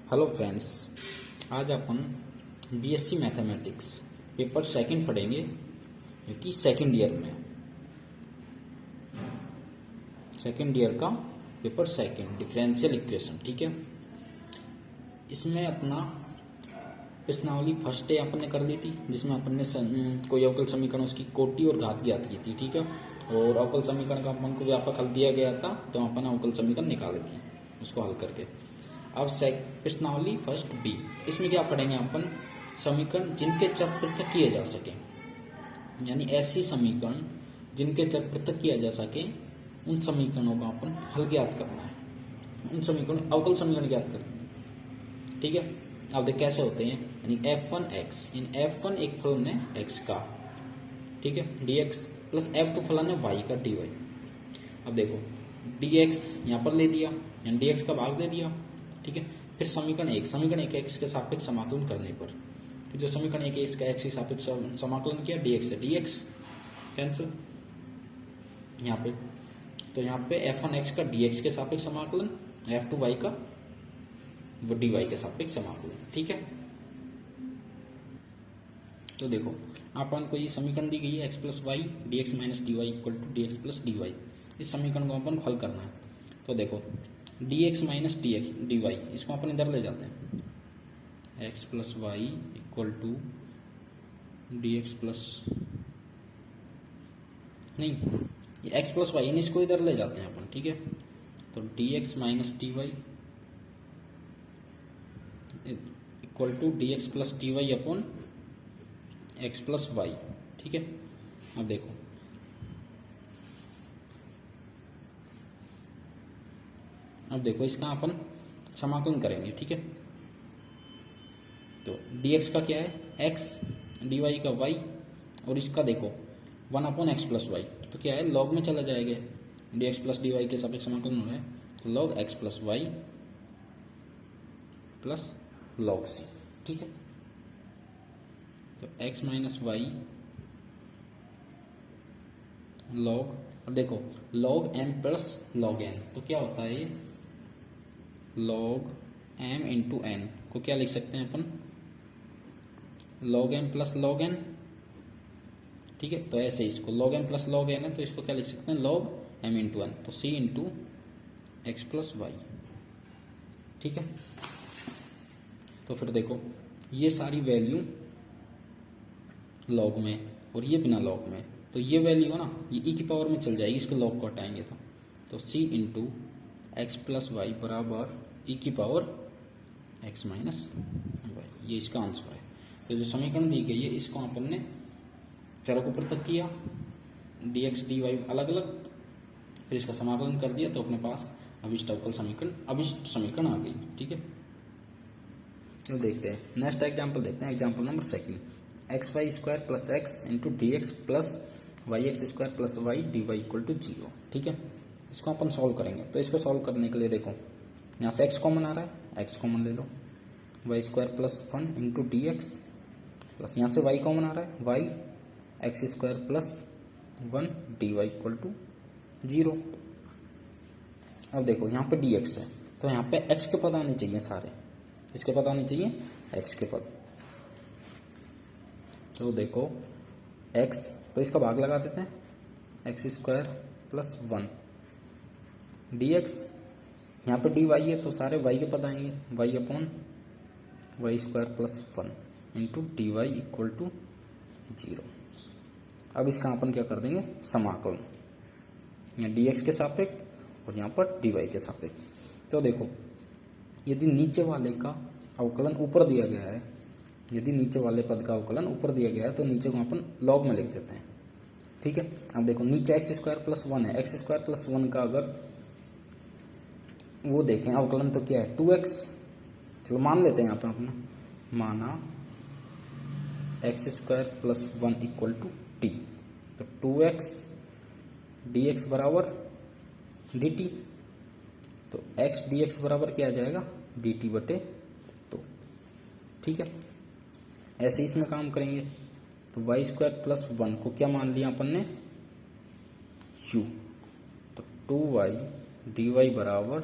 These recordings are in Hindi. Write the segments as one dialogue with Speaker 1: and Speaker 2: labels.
Speaker 1: हेलो फ्रेंड्स, आज अपन बीएससी मैथमेटिक्स पेपर सेकंड पढ़ेंगे, जो कि सेकंड ईयर का पेपर सेकंड डिफरेंशियल इक्वेशन। ठीक है, इसमें अपना प्रश्नावली फर्स्ट डे अपन ने कर ली थी, जिसमें अपन ने कोई अवकल समीकरण उसकी कोटि और घात ज्ञात की थी। ठीक है, और अवकल समीकरण का अपन को व्यापक हल दिया गया था, तो अपन अवकल समीकरण निकाले थे उसको हल करके। अब प्रश्नावली फर्स्ट बी, इसमें क्या पढ़ेंगे अपन? समीकरण जिनके चर पृथक किए जा सके, यानी ऐसी समीकरण जिनके चर पृथक किया जा सके, उन समीकरणों का अपन हल ज्ञात करना है, उन समीकरण अवकल समीकरण ज्ञात करते हैं। ठीक है, अब देख कैसे होते हैं, यानी f1x, इन f1 एक फलन है x का, ठीक है, dx प्लस f2 फलन है y का dy। अब देखो dx यहाँ पर ले दिया, यानी dx का भाग दे दिया। ठीक है, फिर समीकरण एक x के सापेक्ष समाकलन करने पर, फिर जो समीकरण एक x का x के सापेक्ष समाकलन किया, dx से dx कैंसिल यहाँ पे, तो यहाँ पे f1x का dx के सापेक्ष समाकलन, f2y का dy के सापेक्ष समाकलन। ठीक है, तो देखो अपन को ये समीकरण दी गई है x plus y d x minus d y equal to d x plus d y. इस समीकरण को अपन को हल करना है, तो देखो d x minus d x d y, इसको अपन इधर ले जाते हैं, x plus y equal to d x plus, नहीं ये x प्लस वाई, इसको इधर ले जाते हैं अपन। ठीक है, तो d x minus d y equal to d x plus d y upon x plus y. ठीक है, अब देखो इसका अपन समाकलन करेंगे। ठीक है, तो dx का क्या है x, dy का y, और इसका देखो 1 अपॉन एक्स प्लस वाई, तो क्या है लॉग में चला जाएगा, dx प्लस dy के सापेक्ष समाकलन हो रहा है, तो log x plus y plus log c। ठीक है, तो x माइनस वाई लॉग, अब देखो log m plus log n, तो क्या होता है ये लॉग m इंटू n को क्या लिख सकते हैं अपन, log m plus log n। ठीक है, तो ऐसे इसको log m plus log n है, तो इसको क्या लिख सकते हैं, लॉग m इंटू n, तो c into x plus y. ठीक है, तो फिर देखो ये सारी वैल्यू लॉग में और ये बिना लॉग में, तो ये वैल्यू है ना, ये ई की पावर में चल जाएगी, इसको लॉग को हटाएंगे तो c into x plus y बराबर ई की पावर x माइनस वाई, ये इसका आंसर है। तो जो समीकरण दी गई है, इसको अपन ने चरों को पृथक किया, dx dy अलग अलग, फिर इसका समाकलन कर दिया, तो अपने पास अभिष्ट अवकल समीकरण आ गई। ठीक है, तो देखते हैं नेक्स्ट एग्जाम्पल, देखते हैं example number second, x y square plus x into d x plus y x square plus y d y equal to 0। ठीक है, इसको अपन सॉल्व करेंगे, तो इसको सॉल्व करने के लिए देखो यहाँ से x कॉमन आ रहा है, x कॉमन ले लो, y square plus 1 into d x plus यहाँ से y कॉमन आ रहा है, y x square plus 1 d y equal to 0। अब देखो यहाँ पे dx है, तो यहाँ पे x के पद आने चाहिए सारे, किसके पद आने चाहिए, x के पद। तो देखो x, तो इसका भाग लगा देते हैं, x square plus 1 D x, यहाँ पे डी वाई है, तो सारे y के पद आएंगे, y upon y square plus 1 into d y equal to 0। अब इसका अपन क्या कर देंगे, समाकलन, यहाँ डी एक्स के सापेक्ष और यहाँ पर डी वाई के सापेक्ष। तो देखो यदि नीचे वाले का अवकलन ऊपर दिया गया है, यदि नीचे वाले पद का अवकलन ऊपर दिया गया है, तो नीचे को अपन लॉग में लिख देते हैं। ठीक है, अब देखो नीचे एक्स स्क्वायर प्लस 1 है, एक्स स्क्वायर प्लस 1 का अगर वो देखें अवकलन, तो क्या है 2x, चलो मान लेते हैं यहाँ पर अपना, माना x square plus 1 equal to t, तो 2x dx बराबर dt, तो x dx बराबर क्या आ जाएगा, dt बटे 2। ठीक है, ऐसे ही इसमें काम करेंगे, तो वाई स्क्वायर प्लस 1 को क्या मान लिया अपन ने, u, तो 2y dy बराबर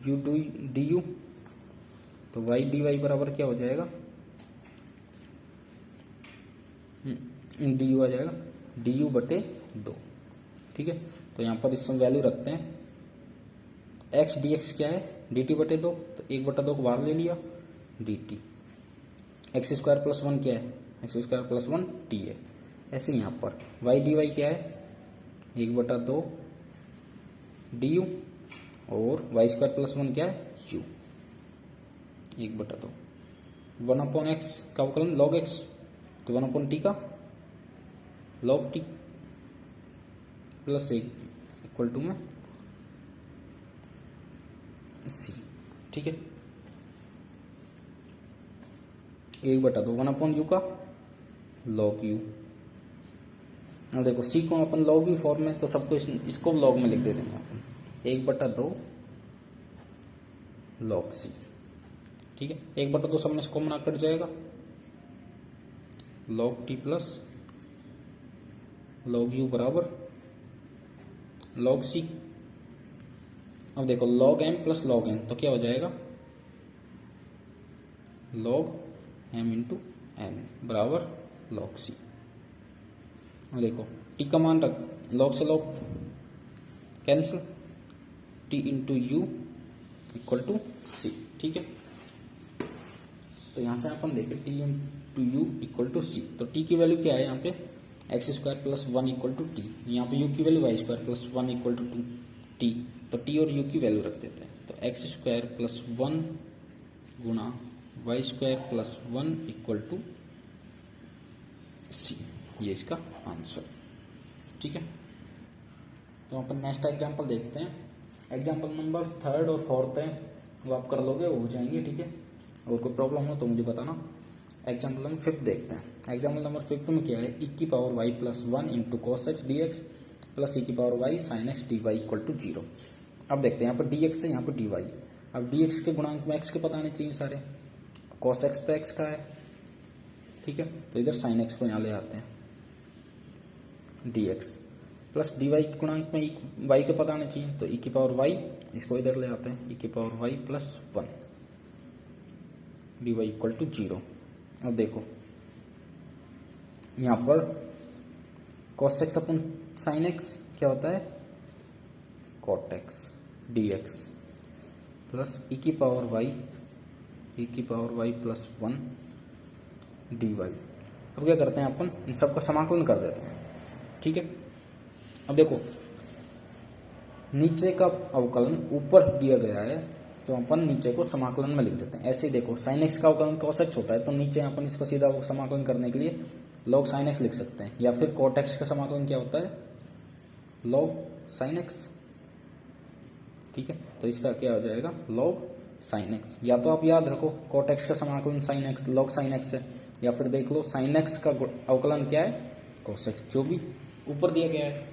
Speaker 1: यू डी यू, तो वाई डी वाई बराबर क्या हो जाएगा, डी यू आ जाएगा डी यू बटे 2। ठीक है, तो यहाँ पर इसमें वैल्यू रखते हैं, एक्स डी एक्स क्या है, डी टी बटे 2, तो 1/2 को बाहर ले लिया, D T. X square plus 1 क्या है, एक्स स्क्वायर प्लस 1 टी है। ऐसे यहाँ पर वाई डी वाई क्या है, 1/2 डी यू, और वाई स्क्वायर प्लस 1 क्या है, यू, 1/2। 1/x का अवकलन लॉग एक्स, तो 1/t का log t plus 1 equal to में सी। ठीक है, 1/2 1/u का लॉग यू। अब देखो सी को अपन लॉग यू फॉर्म में, तो सबको इसको लॉग में लिख दे देंगे अपन, 1/2 लॉग सी। ठीक है, 1/2 सब में इसको मना कट जाएगा, log t plus log u बराबर लॉग सी। अब देखो log m plus log n, तो क्या हो जाएगा, लॉग एम इंटू एम बराबर लॉग सी। अब देखो टी का मान रख, लॉग से log cancel, t into u equal to c. ठीक है, तो यहां से अपन देखें t into u equal to c, तो टी की वैल्यू क्या है यहाँ पे, x square plus 1 equal to t, यहाँ पे यू की value y square plus 1 equal to t, तो टी और यू की वैल्यू रख देते हैं, तो एक्स स्क्वायर प्लस 1 गुणा y square plus 1 equal to c, ये इसका आंसर। ठीक है, तो अपन नेक्स्ट एग्जांपल देखते हैं। एग्जांपल नंबर 3 और 4 है, वो आप कर लोगे, वो हो जाएंगे। ठीक है, और कोई प्रॉब्लम हो तो मुझे बताना। एग्जाम्पल नंबर 5 देखते हैं। एग्जाम्पल नंबर 5 में क्या है, e की power y plus 1 into cos x d x plus e की power y sine x d y equal to 0। अब देखते हैं यहाँ पर dx है, यहाँ पर dy। अब dx के गुणांक में x के पता नहीं चाहिए सारे, cos x तो x का है। ठीक है, तो इधर साइन x को यहाँ ले आते हैं, dx प्लस dy के गुणांक में y के पता नहीं चाहिए, तो e की पावर y इसको इधर ले आते हैं, e की power y plus 1 dy equal to 0। अब देखो यहाँ पर cos x अपन sin x क्या होता है, cot x dx plus e की पावर y प्लस 1 dy। अब क्या करते हैं अपन, इन सबका समाकलन कर देते हैं। ठीक है, अब देखो नीचे का अवकलन ऊपर दिया गया है, तो अपन नीचे को समाकलन में लिख देते हैं। ऐसे ही देखो sin x का अवकलन cos x होता है, तो नीचे अपन इसको सीधा समाकलन करने के लिए log sin x लिख सकते हैं, या फिर cot x का समाकलन क्या होता है, log sin x। ठीक है, तो इसका क्या हो जाएगा, log sin x। या तो आप याद रखो cot x का समाकलन sin x log sin x है, या फिर देख लो sin x का अवकलन क्या है, cos x। जो भी ऊपर दिया गया है,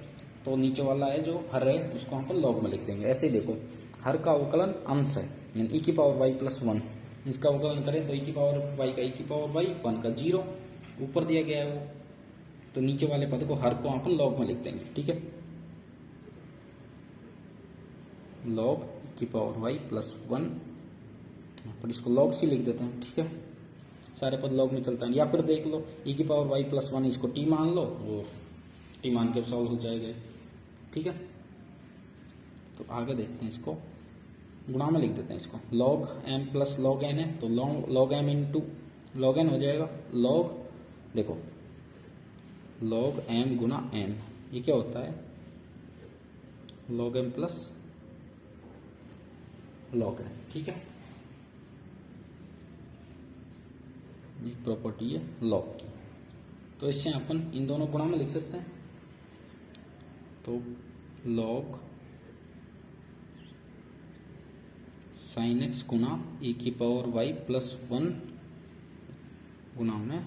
Speaker 1: तो नीचे वाला है जो हर है उसको हम log में लिख देंगे। ऐसे ही देखो हर का अवकलन अंश है, यानी e की पावर y प्लस 1, इसका अवकलन करें तो e की पावर y का e की पावर y 1 का 0 ऊपर दिया गया है वो, तो नीचे वाले पद को हर को अपन लॉग में लिख देंगे। ठीक है, लॉग e की पावर y प्लस 1, पर इसको लॉग सी लिख देते हैं। ठीक है, सारे पद लॉग में चलता है। या फिर देख लो e की पावर y प्लस 1 इसको t मान लो, और t मान के सॉल्व हो जाएगा। ठीक है, तो आगे देखते हैं, इसको गुणा में लिख देते हैं। इसको log m plus log n है, तो log m into log n हो जाएगा। log देखो log m गुना n, ये क्या होता है, log m plus log n। ठीक है, ये प्रॉपर्टी है log की, तो इससे अपन इन दोनों गुणा में लिख सकते हैं। तो log साइन एक्स गुना e की पावर y प्लस 1 गुना में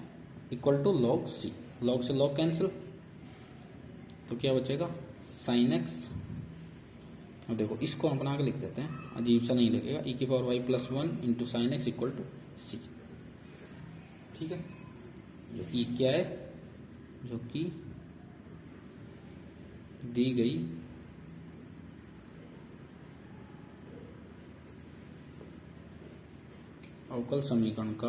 Speaker 1: equal to log c। log से log कैंसिल, तो क्या बचेगा, साइन एक्स। और देखो इसको हम बना के लिख देते हैं, अजीब सा नहीं लगेगा, e की power y plus 1 into sine x equal to c. ठीक है, जो e क्या है, जो कि दी गई अवकल समीकरण का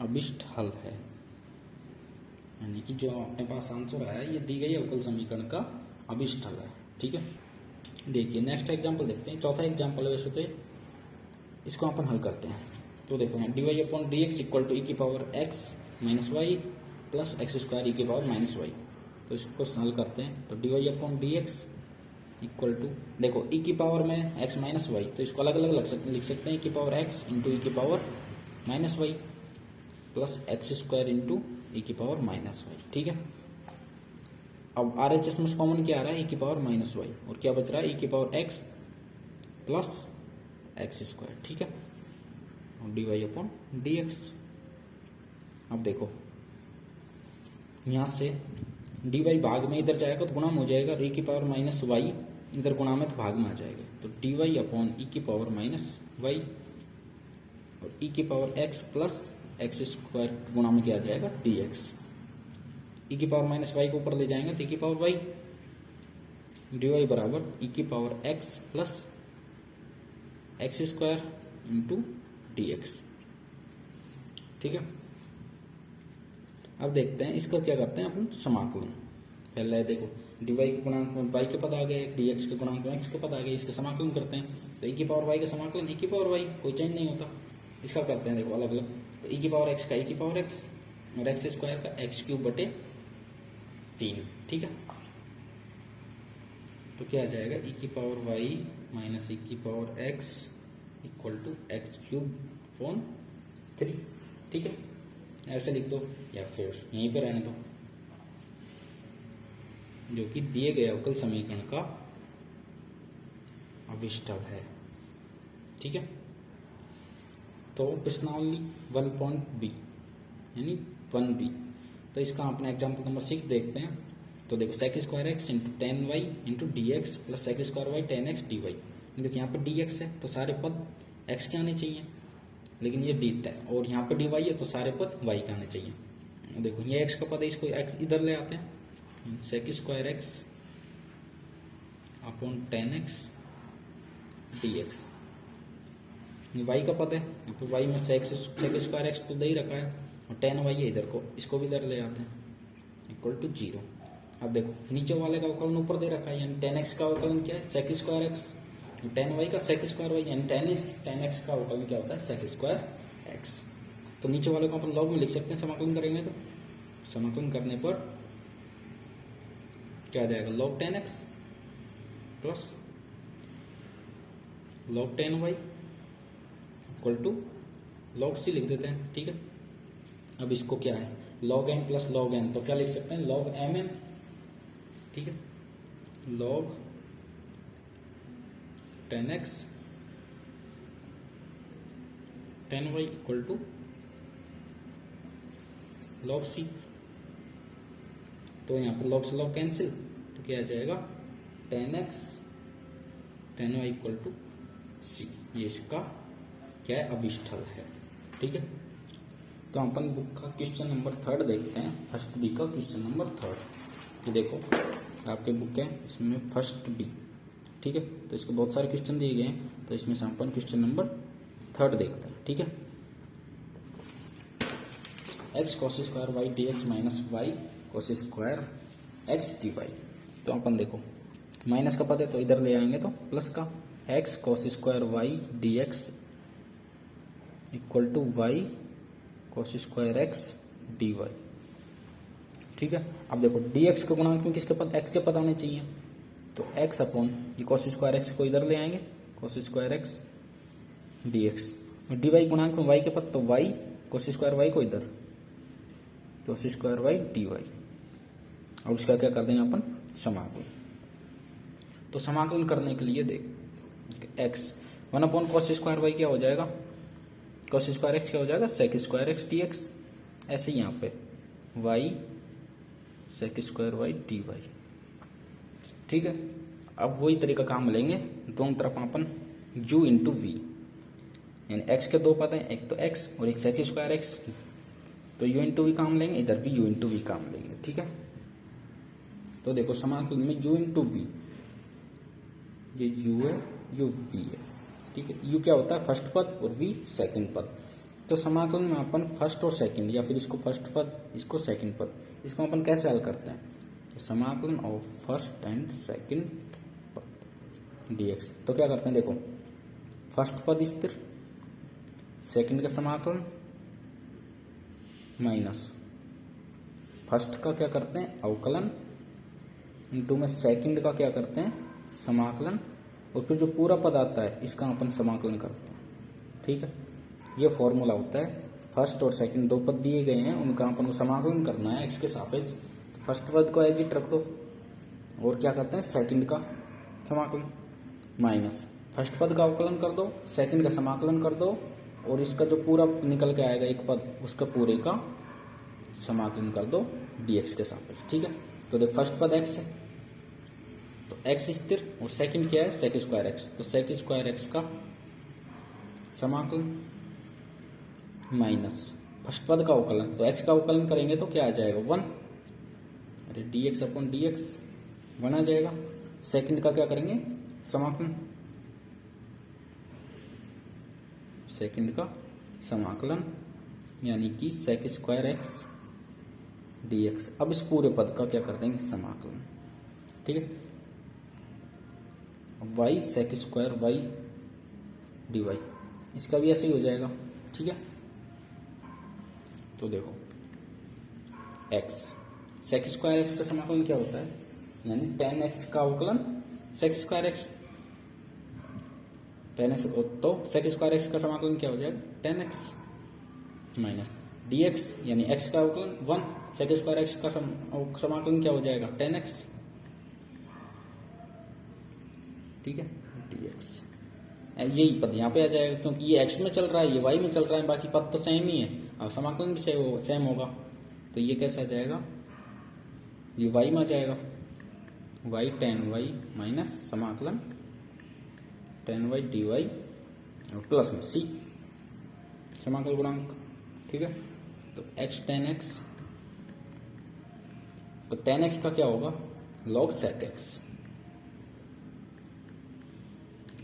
Speaker 1: अभिष्ट हल है, यानी कि जो अपने पास आंसर आया ये दी गई अवकल समीकरण का अभिष्ट हल है। ठीक है, देखिए नेक्स्ट एग्जांपल देखते हैं। चौथा एग्जांपल वैसे तो इसको अपन हल करते हैं। तो देखो यहाँ dy upon d x equal to e की power x minus y plus x square e की पावर माइनस वाई। तो इसको हल करते हैं। तो dy upon d x equal to, देखो ई की पावर में x माइनस वाई, तो इसको अलग अलग लिख सकते हैं। ई की पावर x इंटू ई की power minus y plus x square into e की पावर माइनस वाई। ठीक है, अब आर एच एस में कॉमन क्या आ रहा है, ई की पावर माइनस वाई, और क्या बच रहा है, ई की power x plus x square. ठीक है, और d y upon d x. अब देखो यहाँ से डी वाई भाग में इधर जाएगा तो गुणा में हो जाएगा, और ई की पावर माइनस वाई इधर गुणा में तो भाग में आ जाएगा। तो डी वाई अपॉन ई की पावर माइनस वाई, और ई की power x plus x square गुणा में क्या आ जाएगा, डी एक्स। ई की पावर माइनस वाई को ऊपर ले जाएंगे तो ई की पावर वाई, डी वाई बराबर ई की power x plus x square into d x. ठीक है, अब देखते हैं इसका क्या करते हैं अपन समाकलन। पहले देखो डी वाई के गुणांक वाई के पद आ गए, डी एक्स के गुणांक एक्स के पद आ गए, इसका समाकलन करते हैं। तो ई की पावर वाई का समाकलन ई की पावर वाई, कोई चेंज नहीं होता। इसका करते हैं देखो अलग अलग। तो ई की पावर एक्स का ई की पावर एक्स, और एक्स स्क्वायर का एक्स क्यूब बटे 3। ठीक है, तो क्या आ जाएगा, ई की पावर वाई माइनस ई की power x equal to x cube upon 3। ठीक है, ऐसे लिख दो या फिर यहीं पे रहने दो, जो कि दिए गए अवकल समीकरण का अभिष्ट हल है। ठीक है, तो प्रश्नावली 1.b यानी 1b। तो इसका अपने एग्जाम्पल नंबर 6 देखते हैं। तो देखो sec square x into 10y into d x plus sec square y 10x dy। देखो यहाँ पे dx है तो सारे पद x के आने चाहिए, लेकिन ये डी और यहाँ पे dy है तो सारे पद y के आने चाहिए। देखो ये x का पद है, इसको x इधर ले आते हैं। Sec square x upon 10x dx, ये y का पद है, यहाँ पे y में सेक स्क्वायर एक्स तो दे ही रखा है, और 10y है इधर को, इसको भी इधर ले आते हैं इक्वल टू 0। अब देखो नीचे वाले का अवकलन ऊपर दे रखा है, यानी 10x का अवकलन क्या है, सेक स्क्वायर एक्स, 10y का सेक स्क्वायर वाई, यानी 10x का अवकलन क्या होता है, सेक स्क्वायर एक्स। तो नीचे वाले को अपन लॉग में लिख सकते हैं, समाकलन करेंगे तो समाकलन करने पर क्या आ जाएगा, log 10x plus log 10y equal to log c लिख देते हैं। ठीक है, अब इसको क्या है, log m plus log n, तो क्या लिख सकते हैं, log mn। ठीक है, log 10x 10y equal to log c। तो यहाँ पर log से log कैंसिल, तो क्या आ जाएगा 10x 10y equal to c। ये इसका क्या है, अभिष्ट हल है। ठीक है, तो अपन बुक का क्वेश्चन नंबर 3 देखते हैं, फर्स्ट बी का क्वेश्चन नंबर 3। कि देखो आपके बुक है इसमें फर्स्ट बी। ठीक है, तो इसके बहुत सारे क्वेश्चन दिए गए हैं, तो इसमें से अपन क्वेश्चन नंबर 3 देखते हैं। ठीक है, x cos square y d x minus y cos square x d y. तो अपन देखो माइनस का पद है तो इधर ले आएंगे तो प्लस का, x cos square y d x equal to y cos square x d y. ठीक है, अब देखो डी एक्स के गुणांक में किसके पद, एक्स के पद आने चाहिए, तो एक्स अपॉन ये कॉस स्क्वायर एक्स को इधर ले आएंगे, cos square x d x, d y गुणांक में वाई के पद, तो वाई कॉस स्क्वायर वाई को इधर, cos square y d y. अब इसका क्या कर देंगे अपन, समाकलन। तो समाकलन करने के लिए देख x 1 upon cos square y क्या हो जाएगा, कॉस स्क्वायर एक्स क्या हो जाएगा, sec square x d x. ऐसे ही यहाँ पे y sec square y d y. ठीक है, अब वही तरीका काम लेंगे, दोनों तरफ अपन u इंटू वी, यानी x के दो पद हैं, एक तो x और एक सेक स्क्वायर एक्स, तो u इंटू वी काम लेंगे, इधर भी u इंटू वी काम लेंगे। ठीक है, तो देखो समाकलन में u इंटू वी, ये u है, u v है, ठीक है। u क्या होता है, फर्स्ट पद, और v सेकंड पद। तो समाकलन में अपन फर्स्ट और सेकंड, या फिर इसको फर्स्ट पद इसको सेकंड पद, इसको अपन कैसे हल करते हैं, तो समाकलन ऑफ फर्स्ट एंड सेकंड पद dx। तो क्या करते हैं, देखो फर्स्ट पद स्थिर, सेकंड का समाकलन माइनस फर्स्ट का क्या करते हैं अवकलन, इनटू में सेकंड का क्या करते हैं समाकलन, और फिर जो पूरा पद आता है इसका अपन समाकलन करते हैं, ठीक है। ये फॉर्मूला होता है। फर्स्ट और सेकंड दो पद दिए गए हैं, उनका अपन को समाकलन करना है x के सापेक्ष। फर्स्ट पद को एग्जिट रख दो, और क्या करते हैं सेकंड का समाकलन माइनस फर्स्ट पद का अवकलन कर दो, सेकंड का समाकलन कर दो, और इसका जो पूरा निकल के आएगा एक पद, उसका पूरे का समाकलन कर दो dx के सापेक्ष, ठीक है। तो देख फर्स्ट पद x है, तो x स्थिर, और सेकंड क्या है sec स्क्वायर x, तो sec स्क्वायर x का समाकलन माइनस फर्स्ट पद का अवकलन, तो x का अवकलन करेंगे तो क्या आ जाएगा 1, अरे dx अपॉन dx 1 आ जाएगा। सेकंड का क्या करेंगे समाकलन, सेकंड का समाकलन यानी कि sec स्क्वायर x dx। अब इस पूरे पद का क्या कर देंगे समाकलन, ठीक है। y sec square y dy, इसका भी ऐसे ही हो जाएगा, ठीक है। तो देखो x sec स्क्वायर x का समाकलन क्या होता है, यानी tan x का अवकलन sec square x, tan x, तो sec स्क्वायर x का समाकलन क्या हो जाएगा tan x माइनस dx, यानी x का अवकलन 1, sec स्क्वायर x का समाकलन क्या हो जाएगा tan x, ठीक है dx। यही पद यहाँ पे आ जाएगा, क्योंकि ये x में चल रहा है, ये y में चल रहा है, बाकी पद तो सेम ही है, और समाकलन भी सेम होगा। तो ये कैसा आ जाएगा, ये y में आ जाएगा, y tan y माइनस समाकलन tan y dy, और प्लस में c समाकल गुणांक, ठीक है। तो x tan x, तो tan x का क्या होगा log sec x,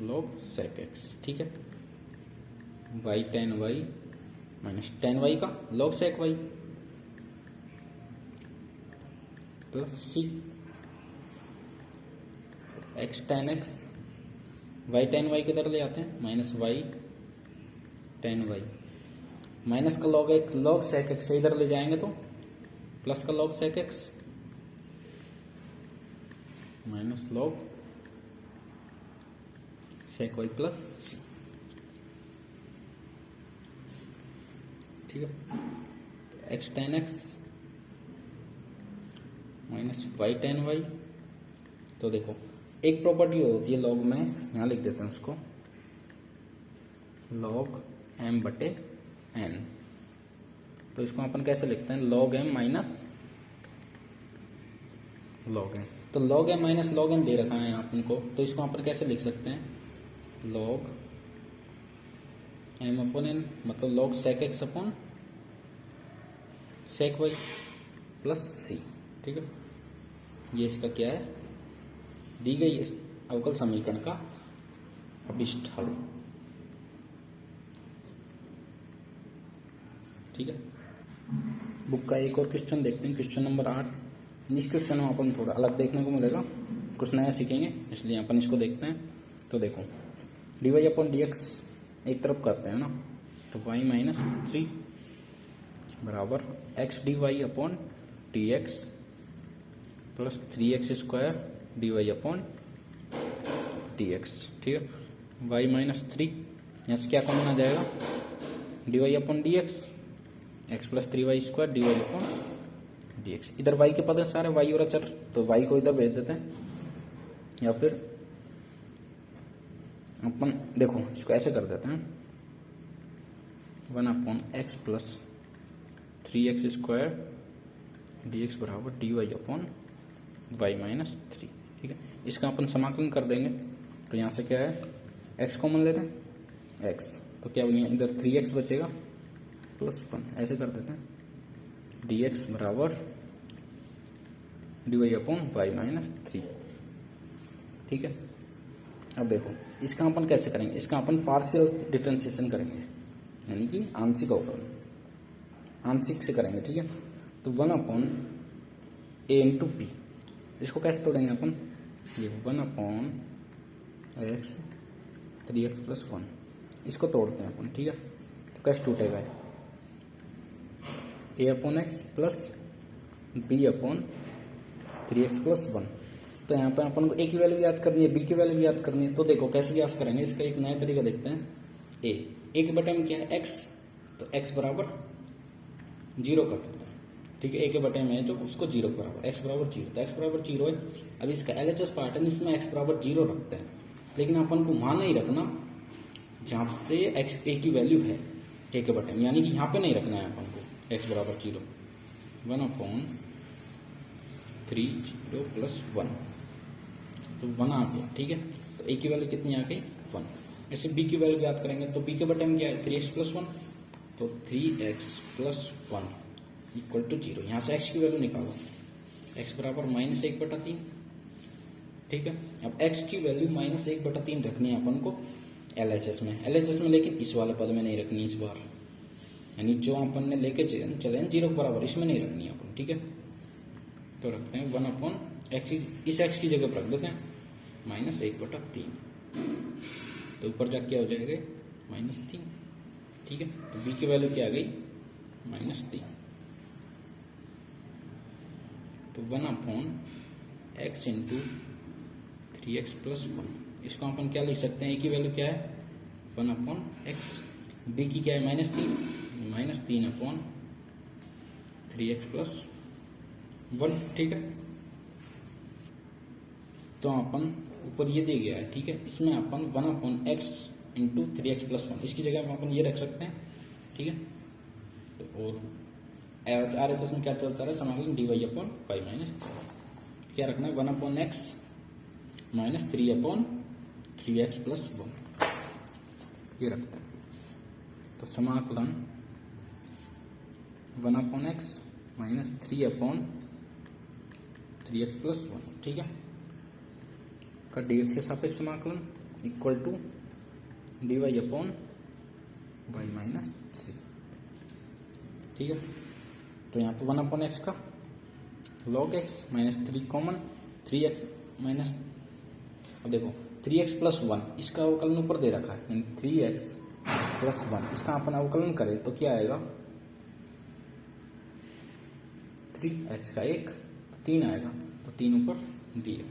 Speaker 1: log sec x, ठीक है। y tan y minus tan y का log sec y plus c, x tan x, y tan y किधर ले आते हैं minus y tan y, minus का log x log sec x से इधर ले जाएंगे तो प्लस का log sec x minus log sec y plus c, ठीक है। x tan x minus y tan y। तो देखो एक प्रॉपर्टी होती है log में, यहाँ लिख देते हैं उसको log m बटे n। तो इसको अपन कैसे लिखते हैं log m minus log n। तो log m minus log n दे रखा है यहाँ अपन को, तो इसको अपन कैसे लिख सकते हैं log m अपॉन n, मतलब log sec x upon sec y plus c, ठीक है। ये इसका क्या है, दी गई अवकल समीकरण का अभिष्ट हल, ठीक है। बुक का एक और क्वेश्चन देखते हैं, क्वेश्चन नंबर 8। इस क्वेश्चन में अपन थोड़ा अलग देखने को मिलेगा, कुछ नया सीखेंगे, इसलिए अपन इसको देखते हैं। तो देखो d y upon d x एक तरफ करते हैं ना, तो y माइनस 3 बराबर x d y upon d x plus 3x square d y upon d x, ठीक है। y माइनस 3, यहाँ से क्या कॉमन आ जाएगा d y upon d x, x plus 3y square d y upon d x. इधर y के पद हैं सारे, y और अचर, तो y को इधर भेज देते हैं, या फिर अपन देखो इसको ऐसे कर देते हैं 1 upon x plus 3x square d x बराबर d y upon y minus 3, ठीक है। इसका अपन समाकलन कर देंगे, तो यहाँ से क्या है x कॉमन लेते हैं x, तो क्या बनेगा इधर 3x बचेगा प्लस 1, ऐसे कर देते हैं डी एक्स बराबर d y upon y minus 3, ठीक है। अब देखो इसका अपन कैसे करेंगे, इसका अपन पार्शियल डिफरेंशिएशन करेंगे, यानी कि आंशिक अवकलन आंशिक से करेंगे, ठीक है। तो 1/a इंटू पी, इसको कैसे तोड़ेंगे अपन, ये 1/x 3x+1, इसको तोड़ते हैं अपन, ठीक है। तो कैसे टूटेगा, a/x प्लस b/3x+1। तो यहाँ पर अपन को a की वैल्यू याद करनी है, b की वैल्यू याद करनी है। तो देखो कैसे याद करेंगे, इसका एक नया तरीका देखते हैं। a के बटे में क्या है, x, तो x बराबर 0 कर देते हैं, ठीक है। a के बटे में है जो उसको 0 के बराबर, x बराबर 0, तो x बराबर 0 है। अब इसका LHS पार्ट है, इसमें x बराबर 0 रखते हैं, लेकिन अपन को वहाँ नहीं रखना जहाँ से x a की वैल्यू है a के बटे में, यानी कि यहाँ पे नहीं रखना है अपन को x बराबर 0। 1/3 तो 1 आ गया, ठीक है। तो a की वैल्यू कितनी आ गई, 1। ऐसे b की वैल्यू याद करेंगे, तो b के बटे में क्या है 3x+1, तो 3x+1 इक्वल टू 0। यहाँ से x की वैल्यू निकालो, x बराबर -1/3, ठीक है। अब x की वैल्यू -1/3 रखनी है अपन को LHS में, लेकिन इस वाले पद में नहीं रखनी इस बार, यानी जो अपन ने लेके चले 0 के बराबर, इसमें नहीं रखनी है अपन, ठीक है। तो रखते हैं 1/x, इस x की जगह पर रख देते हैं -1/3, तो ऊपर जाके क्या हो जाएगा -3, ठीक है। तो b की वैल्यू क्या आ गई -3। तो 1/x इंटू 3x+1, इसको अपन क्या लिख सकते हैं, a की वैल्यू क्या है 1/x, b की क्या है -3/3x+1, ठीक है। तो अपन ऊपर ये दे गया है, ठीक है। इसमें अपन 1/x इंटू 3x+1, इसकी जगह अपन ये रख सकते हैं, ठीक है। तो और RHS में क्या चलता है, समाकलन dy/y-3, क्या रखना है 1/x -3/3x+1, ये रखते हैं। तो समाकलन 1/x -3/3x+1, ठीक है, का dx के सापेक्ष समाकलन इक्वल टू dy/y-3, ठीक है। तो यहाँ पे 1/x का log x -3 common, 3x minus, अब देखो 3x+1, इसका अवकलन ऊपर दे रखा है, यानी 3x+1, इसका अपन अवकलन करें तो क्या आएगा 3x का 1, तो 3 आएगा, तो 3 ऊपर दिए।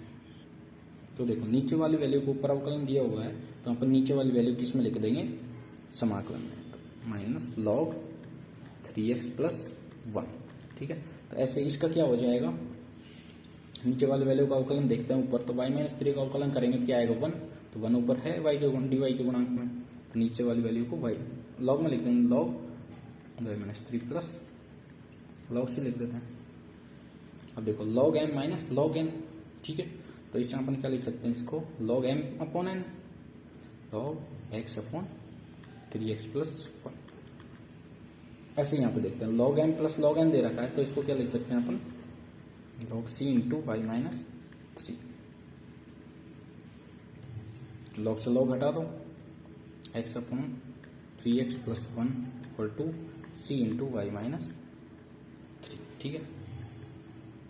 Speaker 1: तो देखो नीचे वाली वैल्यू को ऊपर अवकलन दिया हुआ है, तो अपन नीचे वाली वैल्यू किस में लिख देंगे, समाकलन में, तो -log 3x+1, ठीक है। तो ऐसे इसका क्या हो जाएगा, नीचे वाले वैल्यू का अवकलन देखते हैं ऊपर, तो y-3 का अवकलन करेंगे तो क्या आएगा 1, तो 1 ऊपर है y के गुण dy के गुणांक में, तो नीचे वाली वैल्यू को y log में लिख देंगे, log y-3 प्लस log से लिख देते हैं। अब देखो log m minus log n, ठीक है। तो इसमें अपन क्या लिख सकते हैं, इसको log m/n, log x/3x+1। ऐसे यहाँ पे देखते हैं log m plus log n दे रखा है, तो इसको क्या लिख सकते हैं अपन log c into y-3, log से log हटा दो, x/3x+1 equal to c into y-3, ठीक है।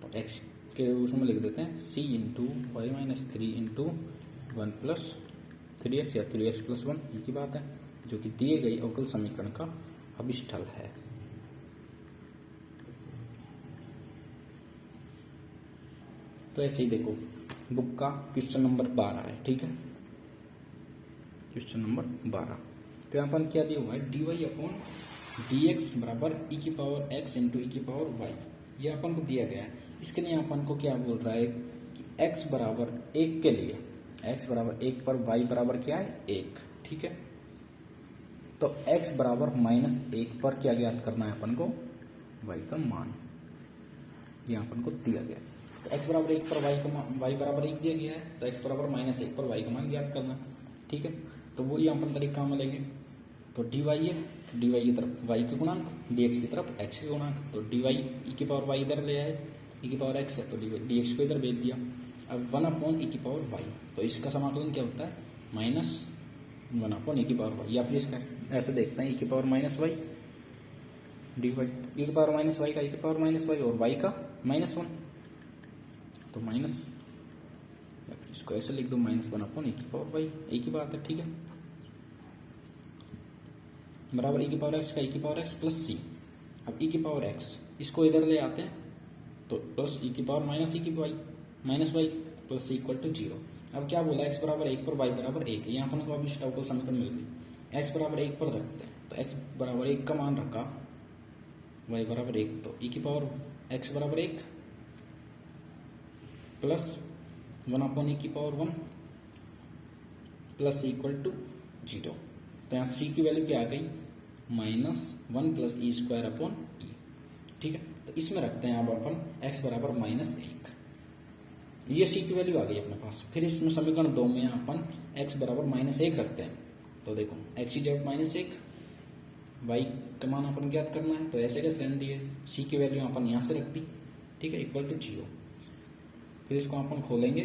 Speaker 1: तो x के उसमें लिख देते हैं c into y-3 into 1+3x या 3x+1, ये की बात है, जो कि दिए गई अवकल समीकरण का अभिष्ठल है। तो ऐसे ही देखो बुक का क्वेश्चन नंबर 12 है, ठीक है, क्वेश्चन नंबर 12। तो यहाँ पर क्या दिया हुआ है, dy/dx बराबर e⁻x इंटू e⁻y, ये अपन को दिया गया है। इसके लिए अपन को क्या बोल रहा है कि x बराबर 1 के लिए, x बराबर 1 पर y बराबर क्या है 1, ठीक है। तो x बराबर -1 पर क्या ज्ञात करना है अपन को, y का मान, ये अपन को दिया गया है। तो x बराबर 1 पर y बराबर 1 दिया गया है, तो x बराबर -1 पर y का मान ज्ञात करना है, ठीक है। तो वो ये अपन तरीका में लेंगे, तो dy है, dy की तरफ y के गुणांक, dx की तरफ x के गुणांक, तो dy e⁻y इधर ले आए, e⁻x है तो dx को इधर भेज दिया। अब 1/e⁴y, तो इसका समाकलन क्या होता है? -1/e⁴y, या फिर इसका ऐसे देखते हैं e⁻−y dy, e⁻−y का e⁻−y और y का -1, तो माइनस, या फिर इसको ऐसे लिख दो -1/e⁴y, एक ही बात है, ठीक है, बराबर e⁻x का e⁻x प्लस c। अब e⁻x इसको इधर ले आते हैं तो plus e⁻−y plus c equal to 0। अब क्या बोला, x बराबर 1 पर y बराबर 1, यहाँ अपन को अभी स्टोक्स समीकरण मिल गई, x बराबर 1 पर रखते हैं, तो x बराबर 1 का मान रखा, y बराबर 1, तो e⁻x बराबर 1 plus 1/e⁴1 plus equal to 0। तो यहाँ c की वैल्यू क्या आ गई? -1 प्लस e²/e, ठीक है। तो इसमें रखते हैं अब अपन x बराबर -1, ये c की वैल्यू आ गई अपने पास। फिर इसमें समीकरण 2 में अपन x बराबर -1 रखते हैं, तो देखो x की जगह -1, y का मान अपन ज्ञात करना है, तो ऐसे कैसे रहने दिए, c की वैल्यू अपन यहाँ से रख दी, ठीक है, इक्वल टू 0। फिर इसको अपन खोलेंगे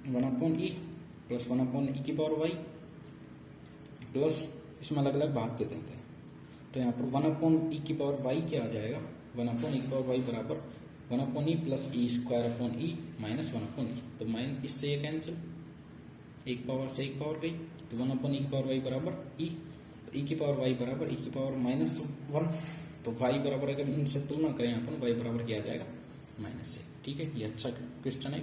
Speaker 1: 1/e प्लस 1/e⁴y प्लस इसमें अलग अलग भाग दे देते हैं, तो यहाँ पर 1/e⁴y क्या आ जाएगा, 1/e⁴y बराबर 1/e plus e²/e minus 1/e, तो माइन इससे ये कैंसिल, एक पावर से एक पावर गई, तो 1/e⁴y बराबर e, e⁴y बराबर e⁻−1, तो y बराबर अगर इनसे तुलना करें अपन, y बराबर क्या आ जाएगा -1, ठीक है। ये अच्छा क्वेश्चन है।